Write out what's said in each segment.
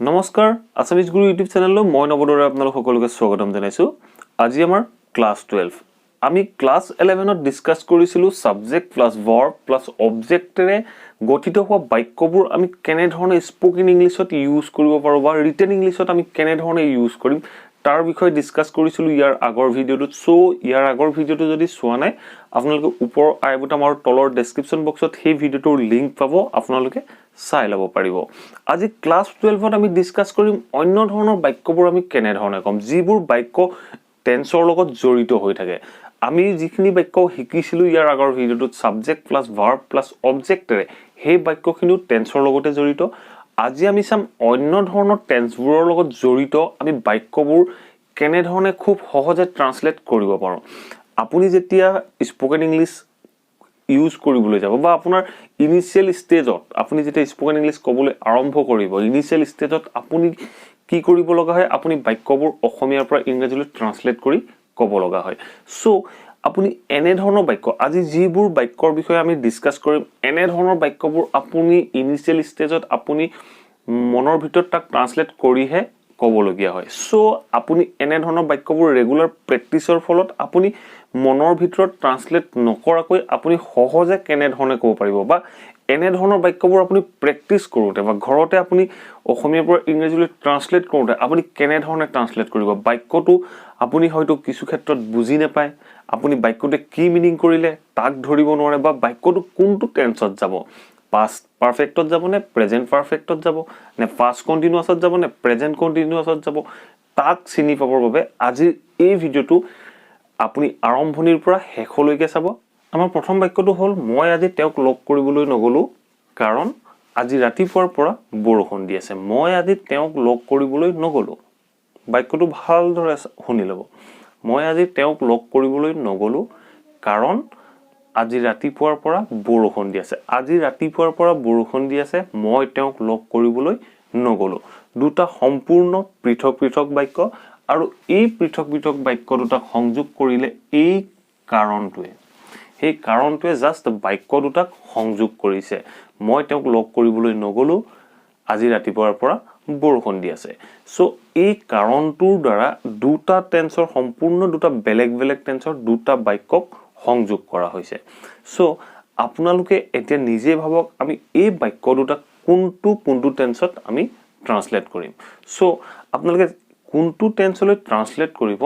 নমস্কাৰ আসামিজ গুৰু ইউটিউব চেনেললৈ মই নৱদৰে আপোনালোক সকলোকে স্বাগতম জনাইছো। আজি আমাৰ ক্লাস 12 আমি ক্লাস 11ত ডিসকাস কৰিছিলো সাবজেক্ট প্লাস ভাৰ্ব প্লাস অবজেক্টৰে গঠিত হোৱা বাক্যবোৰ আমি কেনে ধৰণে স্পোকেন ইংলিছত ইউজ কৰিব পাৰো বা ৰিটেন ইংলিছত আমি কেনে ধৰণে ইউজ কৰিম তাৰ বিষয়ে ডিসকাস কৰিছিলো ইয়াৰ আগৰ ভিডিঅ'টোত। সো ইয়াৰ আগৰ ভিডিঅ'টো যদি চোৱা নাই আপোনালোকে ওপৰ আই বুটাম আৰু তলৰ ডেসক্ৰিপচন বক্সত সেই ভিডিঅ'টোৰ লিংক পাব, আপোনালোকে চাই লব পাৰিব। আজি ক্লাস 12ত আমি ডিসকাস কৰিম অন্য ধৰণৰ বাক্যবোৰ আমি কেনে ধৰণে কম যিবোৰ বাক্য টেন্সৰ লগত জড়িত হৈ থাকে। আমি যিখিনি বাক্য শিকিছিলো ইয়াৰ আগৰ ভিডিঅ'টোত সাবজেক্ট প্লাস ভাৰ্ব প্লাস অবজেক্টৰে সেই বাক্যখিনিও টেন্সৰ লগতে জড়িত। আজি আমি চাম অন্য ধৰণৰ টেন্সবোৰৰ লগত জড়িত আমি বাক্যবোৰ কেনে ধৰণে খুব সহজে ট্ৰান্সলেট কৰিব পাৰো। আপুনি যেতিয়া স্পোকেন ইংলিছ ইউজ কৰিবলৈ যাব বা আপোনাৰ ইনিশিয়েল ষ্টেজত আপুনি যেতিয়া স্পোকেন ইংলিছ ক'বলৈ আৰম্ভ কৰিব, ইনিশিয়েল ষ্টেজত আপুনি কি কৰিব লগা হয়, আপুনি বাক্যবোৰ অসমীয়াৰ পৰা ইংৰাজীলৈ ট্ৰান্সলেট কৰি ক'ব লগা হয়। সো আপুনি এনে ধৰণৰ বাক্য আজি যিবোৰ বাক্যৰ বিষয়ে আমি ডিসকাস কৰিম এনে ধৰণৰ বাক্যবোৰ আপুনি ইনিশিয়েল ষ্টেজত আপুনি মনৰ ভিতৰত তাক ট্ৰান্সলেট কৰিহে ক'বলগীয়া হয়। সো আপুনি এনে ধৰণৰ বাক্যবোৰ ৰেগুলাৰ প্ৰেক্টিছৰ ফলত আপুনি মনৰ ভিতৰত ট্ৰান্সলেট নকৰাকৈ আপুনি সহজে কেনে ধৰণে ক'ব পাৰিব বা এনে ধৰণৰ বাক্যবোৰ আপুনি প্ৰেক্টিছ কৰোঁতে বা ঘৰতে আপুনি অসমীয়াৰ পৰা ইংৰাজীলৈ ট্ৰান্সলেট কৰোঁতে আপুনি কেনে ধৰণে ট্ৰান্সলেট কৰিব। বাক্যটো আপুনি হয়তো কিছু ক্ষেত্ৰত বুজি নাপায়, আপুনি বাক্যটোৱে কি মিনিং কৰিলে তাক ধৰিব নোৱাৰে বা বাক্যটো কোনটো টেন্সত যাব, পাষ্ট পারফেক্টত যাব নে প্রেজেন্ট পারফেক্টত যাব নে পাষ্ট কন্টিনিউয়াসত যাব নে প্রেজেন্ট কন্টিনিউয়াসত যাব, তাক চিনি পাবৰ বাবে আজিৰ এই ভিডিঅ'টো আপুনি আৰম্ভণিৰ পৰা শেষলৈকে চাব। আমাৰ প্ৰথম বাক্যটো হ'ল মই আজি তেওঁক লগ কৰিবলৈ নগলো কাৰণ আজি ৰাতিপুৱাৰ পৰা বৰষুণ দি আছে। মই আজি তেওঁক লগ কৰিবলৈ নগলো। বাক্যটো ভালদৰে শুনি ল'ব। মই আজি তেওঁক লগ কৰিবলৈ নগলো কাৰণ আজি ৰাতিপুৱাৰ পৰা বৰষুণ দি আছে। আজি ৰাতিপুৱাৰ পৰা বৰষুণ দি আছে, মই তেওঁক লগ কৰিবলৈ নগলো। দুটা সম্পূৰ্ণ পৃথক পৃথক বাক্য আৰু এই পৃথক পৃথক বাক্য দুটা সংযোগ কৰিলে এই কাৰণটোৱে সেই কাৰণটোৱে জাষ্ট বাক্য দুটাক সংযোগ কৰিছে। মই তেওঁক লগ কৰিবলৈ নগলো, আজি ৰাতিপুৱাৰ পৰা বৰষুণ দি আছে। সো এই কাৰণটোৰ দ্বাৰা দুটা টেন্সৰ সম্পূৰ্ণ দুটা বেলেগ বেলেগ টেন্সৰ দুটা বাক্যক সংযোগ কৰা হৈছে। সো আপোনালোকে এতিয়া নিজে ভাবক আমি এই বাক্য দুটা কোনটো টেন্সত আমি ট্ৰান্সলেট কৰিম। সো আপোনালোকে কোনটো টেন্সলৈ ট্ৰান্সলেট কৰিব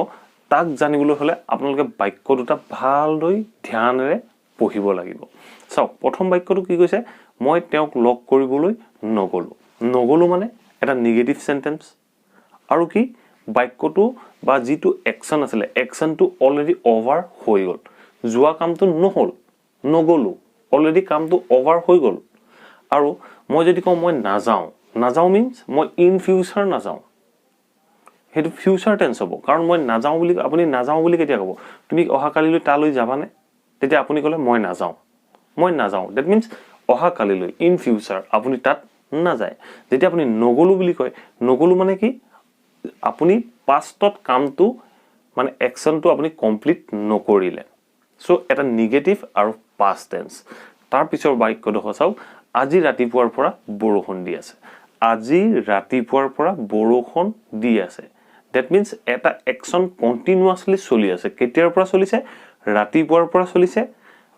তাক জানিবলৈ হ'লে আপোনালোকে বাক্য দুটা ভালদৰে ধ্যানেৰে পঢ়িব লাগিব। চাওক প্ৰথম বাক্যটো কি কৈছে, মই তেওঁক লগ কৰিবলৈ নগলো। নগলো মানে এটা নিগেটিভ সেন্টেন্স আৰু কি বাক্যটো বা যিটো একশন আছিলে একশনটো অলৰেডি অভাৰ হৈ গ'ল। যোৱা কামটো নহ'ল, নগলো, অলৰেডি কামটো অভাৰ হৈ গ'ল। আৰু মই যদি কওঁ মই নাযাওঁ, নাযাওঁ মিন্স মই ইন ফিউচাৰ নাযাওঁ, সেইটো ফিউচাৰ টেন্স হ'ব। কাৰণ মই নাযাওঁ বুলি আপুনি নাযাওঁ বুলি কেতিয়া ক'ব, তুমি অহাকালিলৈ তালৈ যাবানে, তেতিয়া আপুনি ক'লে মই নাযাওঁ, মই নাযাওঁ, ডেট মিন্স অহাকালিলৈ ইন ফিউচাৰ আপুনি তাত নাযায়। যেতিয়া আপুনি নগলো বুলি কয়, নগলো মানে কি আপুনি পাষ্টত কামটো মানে একশনটো আপুনি কমপ্লিট নকৰিলে। সো এটা নিগেটিভ আৰু পাষ্ট টেন্স। তাৰ পিছৰ বাক্যটো চাওক, আজি ৰাতিপুৱাৰ পৰা বৰষুণ দি আছে। আজি ৰাতিপুৱাৰ পৰা বৰষুণ দি আছে, ডেট মিন্স এটা একশন কণ্টিনিউয়াছলি চলি আছে। কেতিয়াৰ পৰা চলিছে, ৰাতিপুৱাৰ পৰা চলিছে।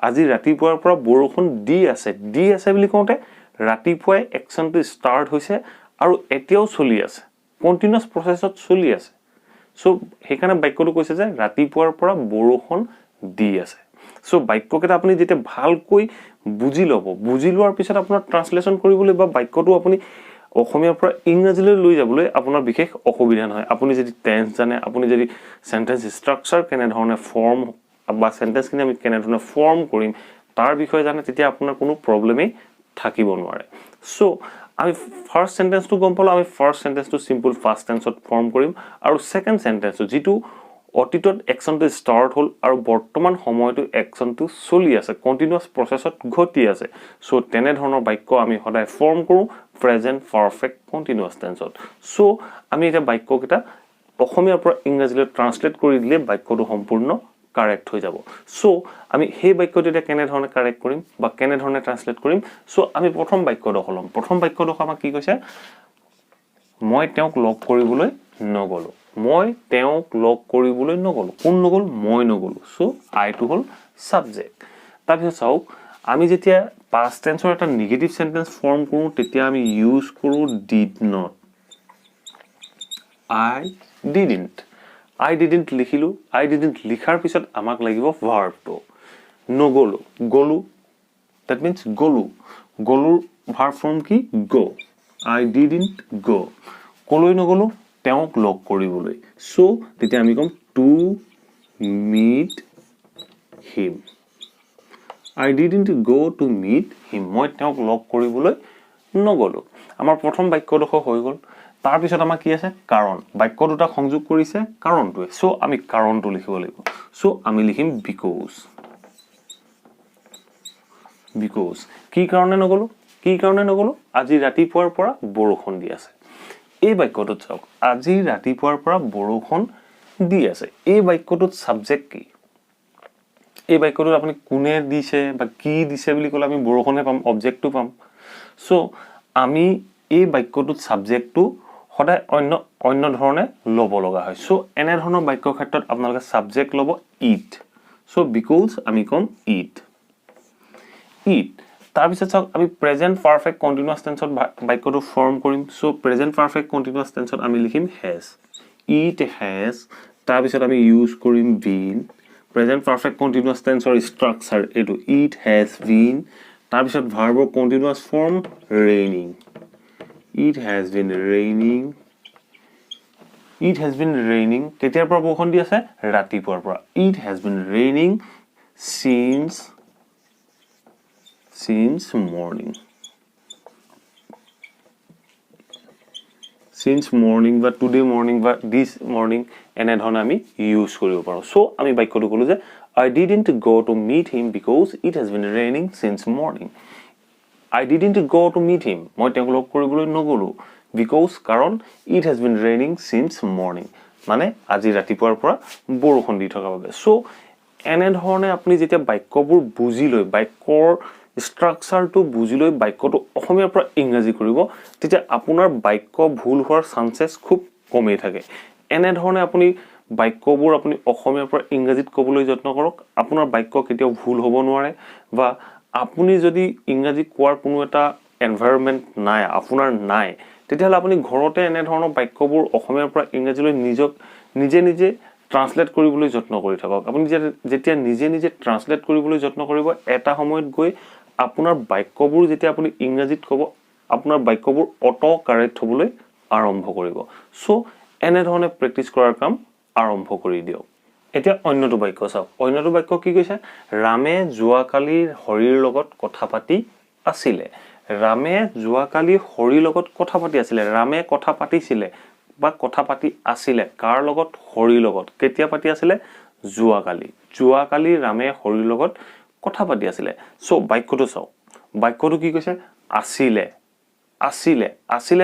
আজি ৰাতিপুৱাৰ পৰা বৰষুণ দি আছে, দি আছে বুলি কওঁতে ৰাতিপুৱাই একশনটো ষ্টাৰ্ট হৈছে আৰু এতিয়াও চলি আছে, কণ্টিনিউয়াছ প্ৰচেছত চলি আছে। সো সেইকাৰণে বাক্যটো কৈছে যে ৰাতিপুৱাৰ পৰা বৰষুণ দি আছে। সো বাক্যকেইটা আপুনি যেতিয়া ভালকৈ বুজি ল'ব, বুজি লোৱাৰ পিছত আপোনাৰ ট্ৰান্সলেশ্যন কৰিবলৈ বা বাক্যটো আপুনি অসমীয়াৰ পৰা ইংৰাজীলৈ লৈ যাবলৈ আপোনাৰ বিশেষ অসুবিধা নহয়। আপুনি যদি টেন্স জানে, আপুনি যদি সেন্টেন্স ষ্ট্ৰাকচাৰ কেনেধৰণে ফৰ্ম বা সেন্টেন্সখিনি আমি কেনেধৰণে ফৰ্ম কৰিম তাৰ বিষয়ে জানে, তেতিয়া আপোনাৰ কোনো প্ৰব্লেমেই থাকিব নোৱাৰে। সো আমি ফাৰ্ষ্ট সেন্টেন্সটো গম পালোঁ। আমি ফাৰ্ষ্ট সেন্টেন্সটো চিম্পল ফাৰ্ষ্ট টেন্সত ফৰ্ম কৰিম আৰু ছেকেণ্ড সেন্টেন্সটো যিটো অতীতত একশনটো ষ্টাৰ্ট হ'ল আৰু বৰ্তমান সময়তো একশনটো চলি আছে, কণ্টিনিউয়াছ প্ৰচেছত ঘটি আছে। সো তেনেধৰণৰ বাক্য আমি সদায় ফৰ্ম কৰোঁ প্ৰেজেন্ট পাৰফেক্ট কণ্টিনিউয়াছ টেন্সত। সো আমি এতিয়া বাক্যকেইটা অসমীয়াৰ পৰা ইংৰাজীলৈ ট্ৰান্সলেট কৰি দিলে বাক্যটো সম্পূৰ্ণ কাৰেক্ট হৈ যাব। সো আমি সেই বাক্যটো এতিয়া কেনেধৰণে কাৰেক্ট কৰিম বা কেনেধৰণে ট্ৰান্সলেট কৰিম। সো আমি প্ৰথম বাক্যডোখৰ ল'ম। প্ৰথম বাক্যডোখৰ আমাক কি কৈছে, মই তেওঁক লগ কৰিবলৈ নগলো মই তেওঁক লগ কৰিবলৈ নগলো কোন নগল মই নগলো সো আইটো হল সাবজেক্ট তাৰপিছত চাওক আমি যেতিয়া past tenseৰ এটা নেগেটিভ সেন্টেন্স ফৰ্ম কৰো তেতিয়া আমি ইউজ কৰো did not I didn't লিখিলো I didn't লিখাৰ পিছত আমাক লাগিব verb টো নগলো গলো that means গলো গলোৰ verb form কি go I didn't go কলৈ নগলো তেওঁক লগ কৰিবলৈ সো তেতিয়া আমি কম to meet him I didn't go to meet him মই তেওঁক লগ কৰিবলৈ নগলো আমাৰ প্ৰথম বাক্যটো হৈ গল তাৰ পিছত আমাৰ কি আছে কাৰণ বাক্য দুটা সংযোগ কৰিছে কাৰণটোৱে সো আমি কাৰণটো লিখিব লাগিব সো আমি লিখিম because কি কাৰণে নগলো আজি ৰাতিপুৱাৰ পৰা বৰষুণ দি আছে এই বাক্যটোত চাওক আজি ৰাতিপুৱাৰ পৰা বৰষুণ দি আছে এই বাক্যটোত সাবজেক্ট কি এই বাক্যটোত আপুনি কোনে দিছে বা কি দিছে বুলি কলে আমি বৰষুণে পাম অবজেক্টটো পাম সো আমি এই বাক্যটোত সাবজেক্টটো সদায় অন্য ধৰণে লব লগা হয় সো এনে ধৰণৰ বাক্য ক্ষেত্ৰত আপোনালোকে সাবজেক্ট লব eat সো because আমি কম eat তাৰ পিছত চাওক আমি প্ৰেজেন্ট পাৰফেক্ট কন্টিনিউয়াস টেন্সত বাক্যটো ফৰ্ম কৰিম সো প্ৰেজেন্ট পাৰফেক্ট কন্টিনিউয়াস টেন্সত আমি লিখিম has it has তাৰ পিছত আমি ইউজ কৰিম been প্ৰেজেন্ট পাৰফেক্ট কন্টিনিউয়াস টেন্সৰ স্ট্ৰাকচাৰ এটো it has been তাৰ পিছত ভাৰ্বৰ continuous form raining it has been raining কেতিয়াৰ পৰা বৰষুণ দি আছে ৰাতিপুৱাৰ পৰা it has been raining since morning বা today morning বা this morning এনে ধৰণে আমি ইউজ কৰিব পাৰো সো আমি বাক্যটো কলো যে I didn't go to meet him because it has been raining since morning I didn't go to meet him মই তেওঁক লগ কৰিবলৈ নগলো because কাৰণ it has been raining since morning মানে আজি ৰাতিপুৱাৰ পৰা বৰষুণ দি থকা বাবে সো এনে ধৰণে আপুনি যেতিয়া বাক্যবোৰ বুজি লৈ বাক্যৰ স্ট্ৰাকচাৰটো বুজি লৈ বাক্যটো অসমীয়াৰ পৰা ইংৰাজী কৰিব তেতিয়া আপোনাৰ বাক্য ভুল হোৱাৰ চান্সেছ খুব কমেই থাকে এনে ধৰণে আপুনি বাক্যবোৰ আপুনি অসমীয়াৰ পৰা ইংৰাজীত ক'বলৈ যত্ন কৰক আপোনাৰ বাক্য কেতিয়াও ভুল হ'ব নোৱাৰে বা আপুনি যদি ইংৰাজী কোৱাৰ কোনো এটা এনভায়ৰনমেন্ট নাই আপোনাৰ নাই তেতিয়াহলে আপুনি ঘৰতে এনে ধৰণৰ বাক্যবোৰ অসমীয়াৰ পৰা ইংৰাজীলৈ নিজে ট্ৰান্সলেট কৰিবলৈ যত্ন কৰি থাকক আপুনি যেতিয়া নিজে ট্ৰান্সলেট কৰিবলৈ যত্ন কৰিব এটা সময়ত গৈ আপোনাৰ বাক্যবোৰ যেতিয়া আপুনি ইংৰাজীত ক'ব আপোনাৰ বাক্যবোৰ অটো কাৰেক্ট হ'বলৈ আৰম্ভ কৰিব সো এনে ধৰণে প্ৰেক্টিস কৰাৰ কাম আৰম্ভ কৰি দিয়ক এতিয়া অন্যটো বাক্য চাওক অন্যটো বাক্য কি কৈছে ৰামে যোৱাকালি হৰিৰ লগত কথা পাতি আছিলে ৰামে যোৱাকালি হৰিৰ লগত কথা পাতি আছিলে ৰামে কথা পাতিছিলে বা কথা পাতি আছিলে কাৰ লগত হৰিৰ লগত কেতিয়া পাতি আছিলে যোৱাকালি ৰামে হৰিৰ লগত কথা পাতি আছিলে সো বাক্যটো চাওক বাক্যটো কি কৈছে আছিলে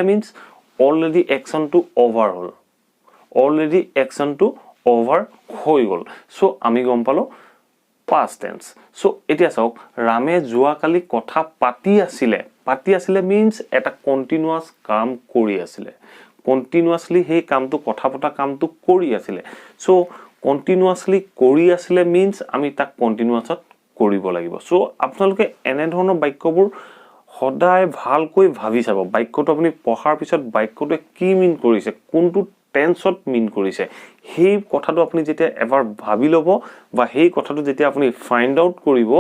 means already action to over হল হৈ গল সো আমি গম পালো past tense সো এতিয়া চাওক ৰামে যোৱাকালি কথা পাতি আছিলে means এটা কন্টিনিউয়াস কাম কৰি আছিলে কন্টিনিউয়াসলি সেই কামটো কথা পতা কামটো কৰি আছিলে সো কন্টিনিউয়াসলি কৰি আছিলে means আমি তাক কন্টিনিউয়াসত কৰিব লাগিব সো আপোনালোকে এনে ধৰণৰ বাক্যবোৰ সদায় ভালকৈ ভাবি চাব বাক্যটো আপুনি পঢ়াৰ পিছত বাক্যটো কি মিন কৰিছে কোনটো টেন্সত মিন কৰিছে সেই কথাটো আপুনি যেতিয়া এবাৰ ভাবি লব বা সেই কথাটো যেতিয়া আপুনি ফাইন্ড আউট কৰিব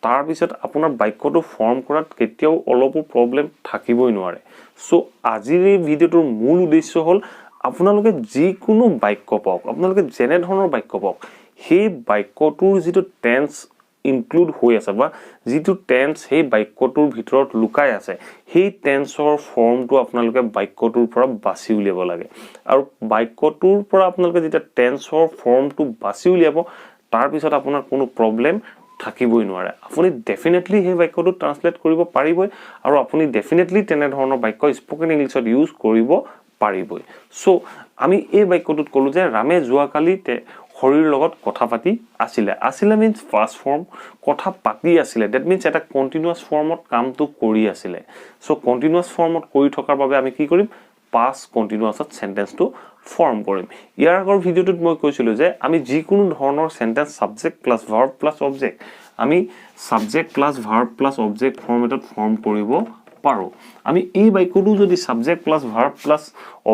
তাৰ পিছত আপোনাৰ বাক্যটো ফৰ্ম কৰাত কেতিয়াও অলপো প্ৰবলেম থাকিবই নোৱাৰে সো আজিৰ এই ভিডিওটোৰ মূল উদ্দেশ্য হ'ল আপোনালোকে যিকোনো বাক্য পাওক আপোনালোকে যেনে ধৰণৰ বাক্য পাওক সেই বাক্যটোৰ যেটো টেন্স ইনক্লুড হৈ আছে বা যেটো টেন্স সেই বাক্যটোৰ ভিতৰত লুকাই আছে সেই টেন্সৰ ফৰ্মটো আপোনালোকে বাক্যটোৰ পৰা বাছি উলিয়াব লাগে আৰু বাক্যটোৰ পৰা আপোনালোকে যেতিয়া টেন্সৰ ফৰ্মটো বাছি উলিয়াব তাৰ পিছত আপোনাৰ কোনো প্ৰবলেম থাকিবই নোৱাৰে আপুনি ডেফিনেটলি সেই বাক্যটো ট্ৰান্সলেট কৰিব পাৰিবই আৰু আপুনি ডেফিনেটলি তেনে ধৰণৰ বাক্য স্পোকেন ইংলিশত ইউজ কৰিব পাৰিবই সো আমি এই বাক্যটোত কলো যে ৰামে যোৱাকালিতে হৰিৰ লগত কথা পাতি আছিলে means past form কথা পাতি আছিলে that means এটা কন্টিনিউয়াস ফৰ্মত কামটো কৰি আছিলে সো কন্টিনিউয়াস ফৰ্মত কৰি থকাৰ বাবে আমি কি কৰিম past continuousত সেন্টেন্সটো ফৰ্ম কৰিম ইয়াৰ আগৰ ভিডিঅ'টোত মই কৈছিলো যে আমি যিকোনো ধৰণৰ sentence subject plus verb plus object আমি subject plus verb plus object ফৰ্মেটত ফৰ্ম কৰিব পাৰো আমি এই বাক্যটো যদি subject plus verb plus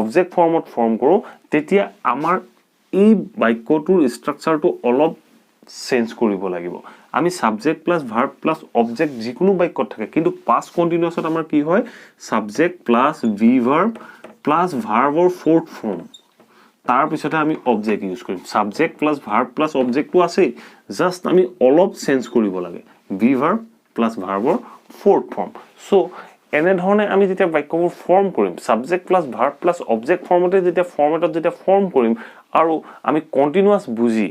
object ফৰ্মত ফৰ্ম কৰো তেতিয়া আমাৰ এই বাক্যটোৰ ষ্ট্ৰাকচাৰটো অলপ চেঞ্জ কৰিব লাগিব আমি subject plus verb plus object যিকোনো বাক্যত থাকে কিন্তু পাস্ট কন্টিনিউয়াছত আমাৰ কি হয় subject plus V verb plus ভাৰ্বৰ ফোৰ্থ ফৰ্ম তাৰ পিছতে আমি অবজেক্ট ইউজ কৰিম সাবজেক্ট প্লাস ভাৰ্ব প্লাস অবজেক্টটো আছে জাস্ট আমি অলপ চেঞ্জ কৰিব লাগে ভি ভাৰ্ব প্লাস ভাৰ্বৰ ফোৰ্থ ফৰ্ম সো এনে ধৰণে আমি যেতিয়া বাক্যবোৰ ফৰ্ম কৰিম subject plus verb plus object ফৰ্মতে যেতিয়া ফৰ্মেটত যেতিয়া ফৰ্ম কৰিম আৰু আমি কন্টিনিউয়াস বুজি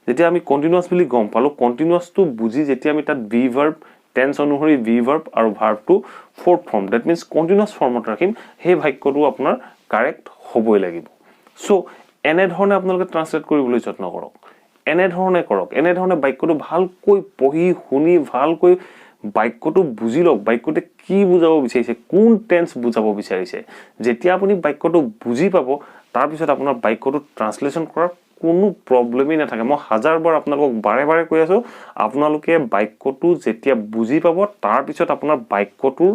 যেতিয়া আমি কন্টিনিউয়াস বুলি গম পালো কন্টিনিউয়াসটো বুজি যেতিয়া আমি তাত ভি ভাৰ্ব টেন্স অনুসৰি ভি ভাৰ্ব আৰু ভাৰ্বটো fourth form that means continuous ফৰ্মত ৰাখিম সেই বাক্যটো আপোনাৰ কাৰেক্ট হ'বই লাগিব সো এনে ধৰণে আপোনালোকে ট্ৰান্সলেট কৰিবলৈ যত্ন কৰক এনে ধৰণে বাক্যটো ভালকৈ পঢ়ি শুনি ভালকৈ বাক্যটো বুজি লওক বাক্যতে কি বুজাব বিচাৰিছে কোন টেন্স বুজাব বিচাৰিছে যেতিয়া আপুনি বাক্যটো বুজি পাব তাৰ পিছত আপোনাৰ বাক্যটো ট্ৰান্সলেচন কৰাৰ কোনো প্ৰবলেমই নাথাকে মই হাজাৰবাৰ আপোনালোকক বাৰে বাৰে কৈ আছো আপোনালোকে বাক্যটো যেতিয়া বুজি পাব তাৰ পিছত আপোনাৰ বাক্যটো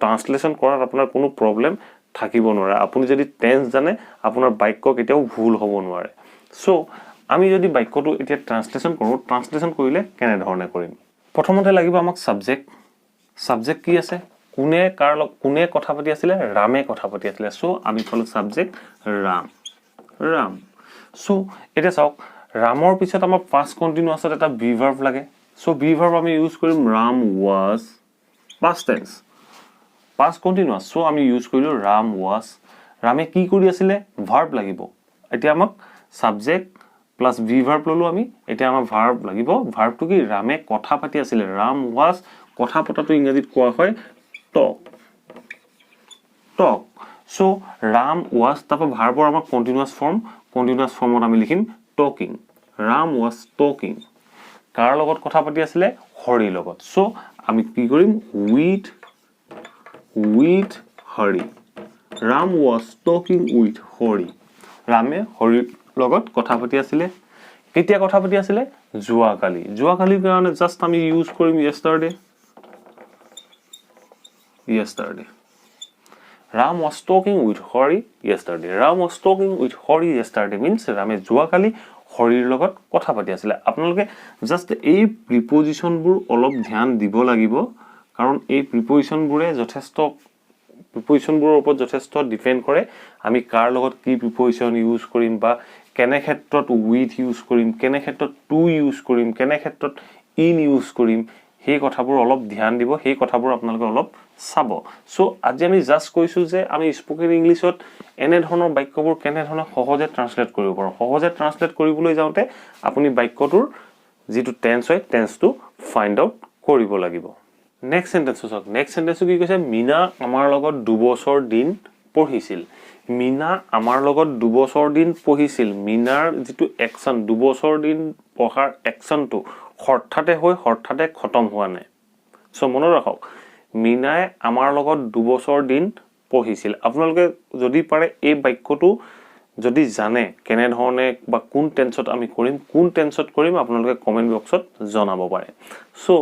ট্ৰান্সলেচন কৰাত আপোনাৰ কোনো প্ৰবলেম থাকিব নোৱাৰে আপুনি যদি টেন্স জানে আপোনাৰ বাক্য কেতিয়াও ভুল হ'ব নোৱাৰে সো আমি যদি বাক্যটো এতিয়া ট্ৰান্সলেচন কৰো ট্ৰান্সলেচন কৰিলে কেনে ধৰণে কৰিম প্ৰথমতে লাগিব আমাক সাবজেক্ট কি আছে কোনে কথা পাতি আছিল ৰামে কথা পাতি আছিল সো আমি কলো সাবজেক্ট ৰাম সো এটা চাওক ৰামৰ পিছত আমাৰ পাস্ট কন্টিনিউয়াছত এটা ভি ভাৰ্ব লাগে সো ভি ভাৰ্ব আমি ইউজ কৰিম Ram was past tense past continuous so আমি ইউজ কৰিলো ৰাম ওয়াজ ৰামে কি কৰি আছিল ভাৰ্ব লাগিব এতিয়া আমাক সাবজেক্ট প্লাস ভি ভাৰ্ব ললো আমি এতিয়া আমাৰ ভাৰ্ব লাগিব ভাৰ্বটো কি ৰামে কথা পাতি আছিল ৰাম ওয়াজ কথা পতাটো ইংৰাজীত কোৱা হয় টক সো ৰাম ওয়াজ তাপা ভাৰ্বৰ আমাৰ কন্টিনিউয়াস ফৰ্মত আমি লিখিম টকিং ৰাম ওয়াজ টকিং কাৰ লগত কথা পাতি আছিল হৰিৰ লগত সো আমি কি কৰিম with Hari. Ram was talking with Hari. Rame Hariৰ লগত কথা পাতি আছিল কেতিয়া কথা পাতি আছিল জুৱাকালি কাৰণে জাস্ট আমি ইউজ কৰিম yesterday Ram was talking with Hari yesterday means Rame জুৱাকালি হৰিৰ লগত কথা পাতি আছিল আপোনালোকে জাস্ট এই প্ৰিপজিশনবোৰ অলপ ধ্যান দিব লাগিব কাৰণ এই প্ৰিপজিশনবোৰে প্ৰিপজিশনবোৰৰ ওপৰত যথেষ্ট ডিপেন্ড কৰে আমি কাৰ লগত কি প্ৰিপজিশন ইউজ কৰিম বা কেনে ক্ষেত্ৰত উইথ ইউজ কৰিম কেনে ক্ষেত্ৰত টু ইউজ কৰিম কেনে ক্ষেত্ৰত ইন ইউজ কৰিম সেই কথাবোৰ অলপ ধ্যান দিব সেই কথাবোৰ আপোনালোকে অলপ চাব সো আজি আমি জাস্ট কৈছো যে আমি স্পোকেন ইংলিশত এনে ধৰণৰ বাক্যবোৰ কেনে ধৰণে সহজে ট্ৰান্সলেট কৰিব পাৰো সহজে ট্ৰান্সলেট কৰিবলৈ যাওঁতে আপুনি বাক্যটোৰ যেটো টেন্স হয় টেন্সটো ফাইন্ড আউট কৰিব লাগিব নেক্সট সেন্টেন্সটো কি কৈছে মিনা আমাৰ লগত 2 বছৰ দিন পঢ়িছিল মিনাৰ যেটো একচন 2 বছৰ দিন পঢ়াৰ একচনটো হঠাতে খতম হোৱা নাই সো মনত ৰাখক মিনাই আমাৰ লগত 2 বছৰ দিন পঢ়িছিল আপোনালোকে যদি পাৰে এই বাক্যটো যদি জানে কেনে ধৰণে বা কোন টেন্সত আমি কৰিম আপোনালোকে কমেন্ট বক্সত জনাব পাৰে সো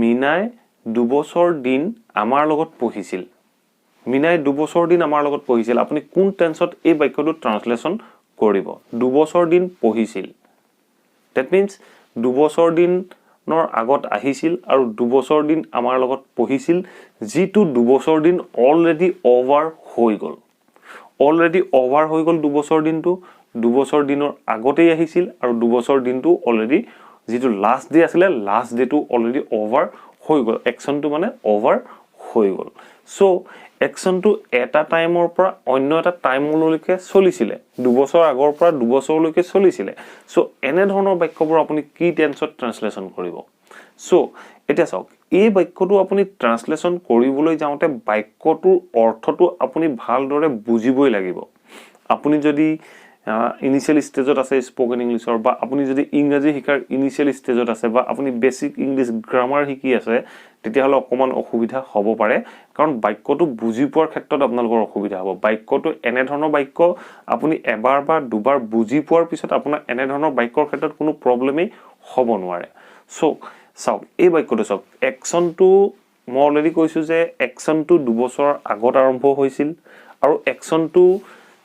মিনাই 2 বছৰ দিন আমাৰ লগত পঢ়িছিল আপুনি কোন টেন্সত এই বাক্যটো ট্ৰান্সলেচন কৰিব 2 বছৰ দিন পঢ়িছিল দ্যাট মিন্স 2 বছৰ দিনৰ আগত আহিছিল আৰু 2 বছৰ দিন আমাৰ লগত পঢ়িছিল যেটো 2 বছৰ দিন অলৰেডি ওভাৰ হৈ গল 2 বছৰ দিনটো 2 বছৰ দিনৰ আগতেই আহিছিল আৰু 2 বছৰ দিনটো অলৰেডি যেটো লাষ্ট ডে আছিল লাষ্ট ডেটো অলৰেডি ওভাৰ হৈ গল একচনটো মানে ওভাৰ হৈ গল সো একচনটো এটা টাইমৰ পৰা অন্য এটা টাইমলৈকে চলিছিল 2 বছৰ আগৰ পৰা 2 বছৰলৈকে চলিছিল সো এনে ধৰণৰ বাক্যবোৰ আপুনি কি টেন্সত ট্ৰান্সলেচন কৰিব সো এতিয়া চাওক এই বাক্যটো আপুনি ট্ৰান্সলেচন কৰিবলৈ যাওঁতে বাক্যটোৰ অৰ্থটো আপুনি ভালদৰে বুজিবই লাগিব আপুনি যদি ইনিচিয়েল ষ্টেজত আছে স্পোকেন ইংলিছৰ, বা আপুনি যদি ইংৰাজী শিকাৰ ইনিচিয়েল ষ্টেজত আছে, বা আপুনি বেছিক ইংলিছ গ্ৰামাৰ শিকি আছে, তেতিয়াহ'লে অকণমান অসুবিধা হ'ব পাৰে, কাৰণ বাক্যটো বুজি পোৱাৰ ক্ষেত্ৰত আপোনালোকৰ অসুবিধা হ'ব। বাক্যটো এনেধৰণৰ বাক্য আপুনি এবাৰ বা দুবাৰ বুজি পোৱাৰ পিছত আপোনাৰ এনেধৰণৰ বাক্যৰ ক্ষেত্ৰত কোনো প্ৰব্লেমেই হ'ব নোৱাৰে। চ' চাওক, এই বাক্যটো চাওক, একশ্যনটো মই অলৰেডি কৈছোঁ যে একশ্যনটো 2 বছৰ আগত আৰম্ভ হৈছিল, আৰু একশ্যনটো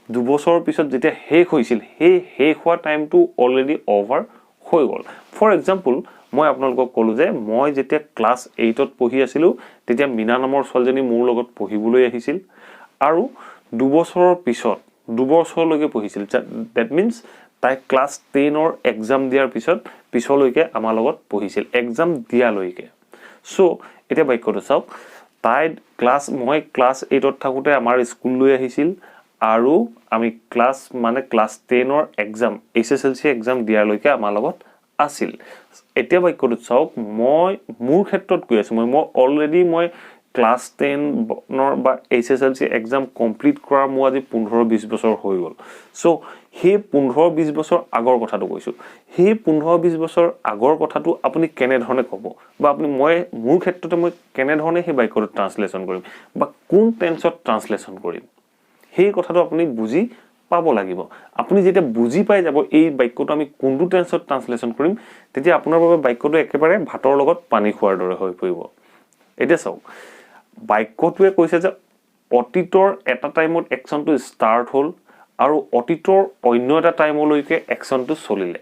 2 বছৰৰ পিছত যেতিয়া শেষ হৈছিল, সেই শেষ হোৱা টাইমটো অলৰেডি অভাৰ হৈ গ'ল। ফৰ এক্সাম্পল, মই আপোনালোকক ক'লোঁ যে মই যেতিয়া ক্লাছ 8ত পঢ়ি আছিলোঁ, তেতিয়া মীনা নামৰ ছোৱালীজনী মোৰ লগত পঢ়িবলৈ আহিছিল, আৰু 2 বছৰৰ পিছত 2 বছৰলৈকে পঢ়িছিল। ডেট মিনছ তাই ক্লাছ 10ৰ এক্সাম দিয়াৰ পিছলৈকে আমাৰ লগত পঢ়িছিল, এক্সাম দিয়ালৈকে। চ' এতিয়া বাক্যটো চাওক, মই ক্লাছ 8ত থাকোঁতে আমাৰ স্কুললৈ আহিছিল, আৰু আমি ক্লাছ 10ৰ এক্সাম HSLC এক্সাম দিয়ালৈকে আমাৰ লগত আছিল। এতিয়া বাক্যটোত চাওক, মোৰ ক্ষেত্ৰত কৈ আছোঁ, মই অলৰেডি ক্লাছ 10ৰ বা HSLC এক্সাম কমপ্লিট কৰাৰ মোৰ আজি 15-20 বছৰ হৈ গ'ল। চ' সেই 15-20 বছৰ আগৰ কথাটো কৈছোঁ। সেই 15-20 বছৰ আগৰ কথাটো আপুনি কেনেধৰণে ক'ব, বা মোৰ ক্ষেত্ৰতে মই কেনেধৰণে সেই বাক্যটো ট্ৰান্সলেশ্যন কৰিম, বা কোন টেন্সত ট্ৰান্সলেশ্যন কৰিম, সেই কথাটো আপুনি বুজি পাব লাগিব। আপুনি যেতিয়া বুজি পাই যাব এই বাক্যটো আমি কোনটো টেন্সত ট্ৰান্সলেশ্যন কৰিম, তেতিয়া আপোনাৰ বাবে বাক্যটো একেবাৰে ভাতৰ লগত পানী খোৱাৰ দৰে হৈ পৰিব। এতিয়া চাওক, বাক্যটোৱে কৈছে যে অতীতৰ এটা টাইমত একশ্যনটো ষ্টাৰ্ট হ'ল, আৰু অতীতৰ অন্য এটা টাইমলৈকে একশ্যনটো চলিলে।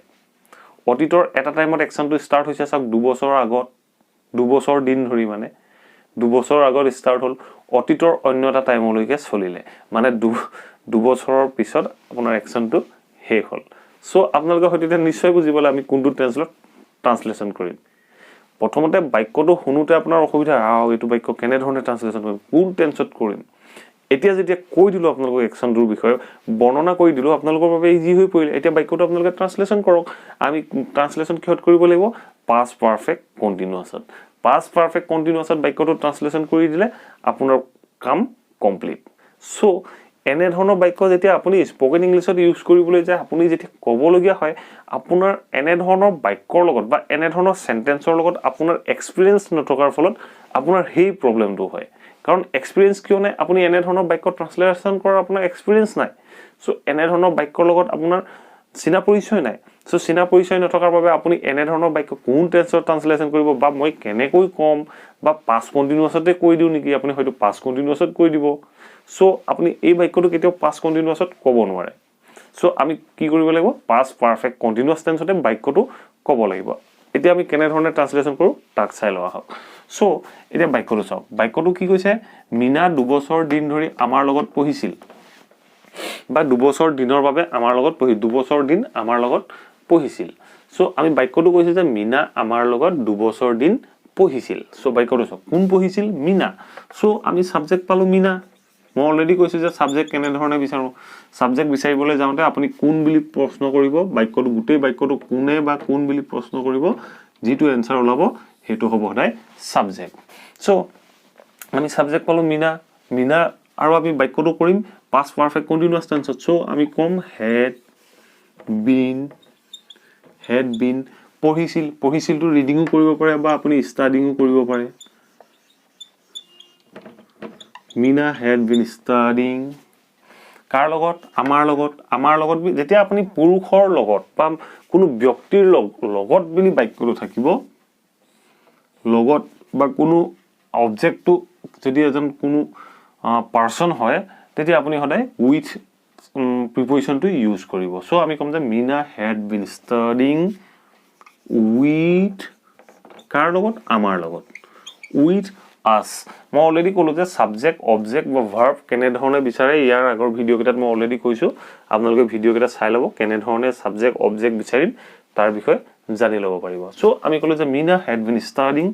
অতীতৰ এটা টাইমত একশ্যনটো ষ্টাৰ্ট হৈছে, চাওক 2 বছৰৰ আগত, 2 বছৰ দিন ধৰি 2 বছৰৰ আগত ষ্টাৰ্ট হ'ল, অতীতৰ অন্য এটা টাইমলৈকে চলিলে, 2 বছৰৰ পিছত আপোনাৰ একশ্যনটো শেষ হ'ল। চ' আপোনালোকে হয়তো এতিয়া নিশ্চয় বুজি পালে আমি কোনটো টেন্সত ট্ৰান্সলেশ্যন কৰিম। প্ৰথমতে বাক্যটো শুনোতে আপোনাৰ অসুবিধা, এইটো বাক্য কেনেধৰণে ট্ৰান্সলেশ্যন কৰিম, কোন টেন্সত কৰিম। এতিয়া যেতিয়া কৈ দিলোঁ আপোনালোকক একশ্যনটোৰ বিষয়ে বৰ্ণনা কৰি দিলোঁ, আপোনালোকৰ বাবে ইজি হৈ পৰিলে। এতিয়া বাক্যটো আপোনালোকে ট্ৰান্সলেশ্যন কৰক। আমি ট্ৰান্সলেশ্যন কিহত কৰিব লাগিব? পাষ্ট পাৰফেক্ট কণ্টিনিউৱাছত। পাষ্ট পাৰফেক্ট কণ্টিনিউৱাছত বাক্যটো ট্ৰান্সলেশ্যন কৰি দিলে আপোনাৰ কাম কমপ্লিট। চ' এনেধৰণৰ বাক্য যেতিয়া আপুনি স্পকেন ইংলিছত ইউজ কৰিবলৈ যায়, আপুনি যেতিয়া ক'বলগীয়া হয়, আপোনাৰ এনেধৰণৰ বাক্যৰ লগত বা এনেধৰণৰ চেণ্টেন্সৰ লগত আপোনাৰ এক্সপিৰিয়েঞ্চ নথকাৰ ফলত আপোনাৰ সেই প্ৰব্লেমটো হয়। কাৰণ এক্সপিৰিয়েঞ্চ কিয় নাই? আপুনি এনেধৰণৰ বাক্য ট্ৰান্সলেশ্যন কৰাৰ আপোনাৰ এক্সপিৰিয়েঞ্চ নাই। চ' এনেধৰণৰ বাক্যৰ লগত আপোনাৰ চিনা পৰিচয় নাই। চ' চিনা পৰিচয় নথকাৰ বাবে আপুনি এনেধৰণৰ বাক্য কোন টেন্সত ট্ৰান্সলেশ্যন কৰিব, বা মই কেনেকৈ ক'ম, বা পাষ্ট কণ্টিনিউৱাছতে কৈ দিওঁ নেকি? আপুনি হয়তো পাষ্ট কণ্টিনিউৱাছত কৈ দিব। চ' আপুনি এই বাক্যটো কেতিয়াও পাষ্ট কণ্টিনিউৱাছত ক'ব নোৱাৰে। চ' আমি কি কৰিব লাগিব? পাষ্ট পাৰফেক্ট কণ্টিনিউৱাছ টেন্সতে বাক্যটো ক'ব লাগিব। এতিয়া আমি কেনেধৰণে ট্ৰান্সলেশ্যন কৰোঁ তাক চাই লোৱা হওক। চ' এতিয়া বাক্যটো চাওক, বাক্যটো কি কৈছে? মীনা 2 বছৰ দিন ধৰি আমাৰ লগত পঢ়িছিল, বা 2 বছৰ দিনৰ বাবে আমাৰ লগত 2 বছৰ দিন আমাৰ লগত পঢ়িছিল। চ' আমি বাক্যটো কৈছোঁ যে মীনা আমাৰ লগত 2 বছৰ দিন পঢ়িছিল। চ' বাক্যটো চাওক, কোন পঢ়িছিল? মীনা। চ' আমি ছাবজেক্ট পালোঁ মীনা। মই অলৰেডি কৈছোঁ যে ছাবজেক্ট কেনেধৰণে বিচাৰোঁ। ছাবজেক্ট বিচাৰিবলৈ যাওঁতে আপুনি কোন বুলি প্ৰশ্ন কৰিব, গোটেই বাক্যটো কোনে বা কোন বুলি প্ৰশ্ন কৰিব, যিটো এনচাৰ ওলাব সেইটো হ'ব সদায় ছাবজেক্ট। চ' আমি ছাবজেক্ট পালোঁ মীনা, আৰু আমি বাক্যটো কৰিম পাষ্ট পাৰফেক্ট কণ্টিনিউৱাছ টেন্সত। চ' আমি ক'ম হেড বিন পঢ়িছিলটো ৰিডিঙো কৰিব পাৰে, বা আপুনি ষ্টাডিঙো কৰিব পাৰে। Meena had been studying. কাৰ লগত? আমাৰ লগত যেতিয়া আপুনি পুৰুষৰ লগত বা কোনো ব্যক্তিৰ লগত বুলি বাক্যটো থাকিব, লগত বা কোনো অবজেক্টটো যদি কোনো পাৰ্চন হয়, তেতিয়া আপুনি সদায় উইথ প্ৰিপজিশ্যনটো ইউজ কৰিব। চ' আমি ক'ম যে Meena had been studying with, কাৰ লগত? আমাৰ লগত, উইথ আছ। মই অলৰেডি ক'লোঁ যে ছাবজেক্ট, অবজেক্ট বা ভাৰ্ব কেনেধৰণে বিচাৰে, ইয়াৰ আগৰ ভিডিঅ' কেইটাত মই অলৰেডি কৈছোঁ। আপোনালোকে ভিডিঅ' কেইটা চাই ল'ব, কেনেধৰণে ছাবজেক্ট অবজেক্ট বিচাৰিম তাৰ বিষয়ে জানি ল'ব পাৰিব। চ' আমি ক'লোঁ যে Meena had been studying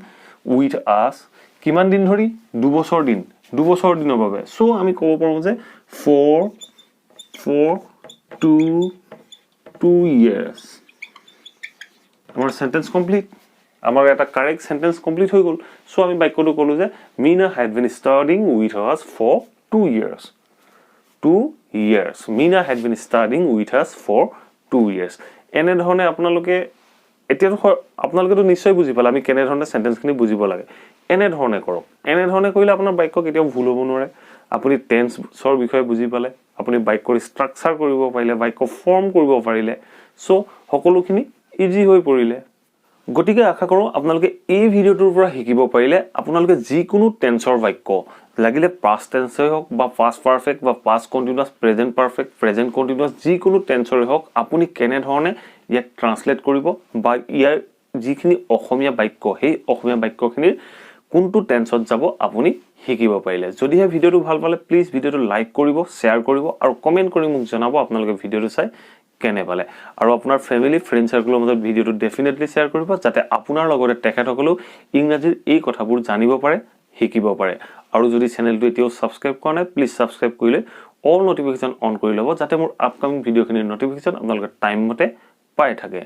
with আছ, কিমান দিন ধৰি? 2 বছৰ দিন, 2 বছৰ দিনৰ বাবে। চ' আমি ক'ব পাৰোঁ যে for 2 years। আমাৰ চেণ্টেন্স কমপ্লিট, আমাৰ এটা কাৰেক্ট চেণ্টেন্স কমপ্লিট হৈ গ'ল। চ' আমি বাক্যটো ক'লোঁ যে Meena had been studying with আছ for 2 years। 2 years. Meena had been studying with us for 2 years. এনে ধৰণে আপোনালোকে এতিয়া আপোনালোকেতো নিশ্চয় বুজি পালে আমি কেনে ধৰণে সেন্টেন্সখিনি বুজিব লাগে এনে ধৰণে কৰক এনে ধৰণে কৰিলে আপোনাৰ বাক্য কেতিয়াও ভুল হ'ব নোৱাৰে আপুনি টেন্সৰ বিষয়ে বুজি পালে আপুনি বাক্যৰ ষ্ট্ৰাকচাৰ কৰিব পাৰিলে বাক্য ফৰ্ম কৰিব পাৰিলে সো সকলোখিনি ইজি হৈ পৰিলে গতিকে আশা কৰোঁ আপোনালোকে এই ভিডিওটোৰ পৰা শিকিব পাৰিলে আপোনালোকে যিকোনো টেন্সৰ বাক্য লাগিলে পাষ্ট টেন্সই হওক বা পাষ্ট পাৰফেক্ট বা past continuous present perfect present continuous যিকোনো টেন্সৰে হওক আপুনি কেনে ধৰণে ইয়াক ট্ৰান্সলেট কৰিব বা ইয়াৰ যিখিনি অসমীয়া বাক্য সেই অসমীয়া বাক্যখিনিৰ কোনটো টেন্সত যাব আপুনি শিকিব পাৰিলে যদিহে ভিডিওটো ভাল পালে প্লিজ ভিডিওটো লাইক কৰিব শেয়াৰ কৰিব আৰু কমেন্ট কৰি মোক জনাব আপোনালোকে ভিডিওটো চাই কেনে পালে আৰু আপোনাৰ ফ্যামিলি ফ্ৰেন্ড সাৰ্কেলৰ মাজত ভিডিওটো ডেফিনেটলি শেয়াৰ কৰিব যাতে আপোনাৰ লগতে তেখেতসকলেও ইংৰাজীৰ এই কথাবোৰ জানিব পাৰে শিকিব পাৰে আৰু যদি চেনেলটো এতিয়াও সাবস্ক্ৰাইব কৰা নাই প্লিজ সাবস্ক্ৰাইব কৰিলে অল নটিফিকেশন অন কৰি ল'ব যাতে মোৰ আপকামিং ভিডিওখিনিৰ নটিফিকেশন আপোনালোকে টাইম মতে পাই থাকে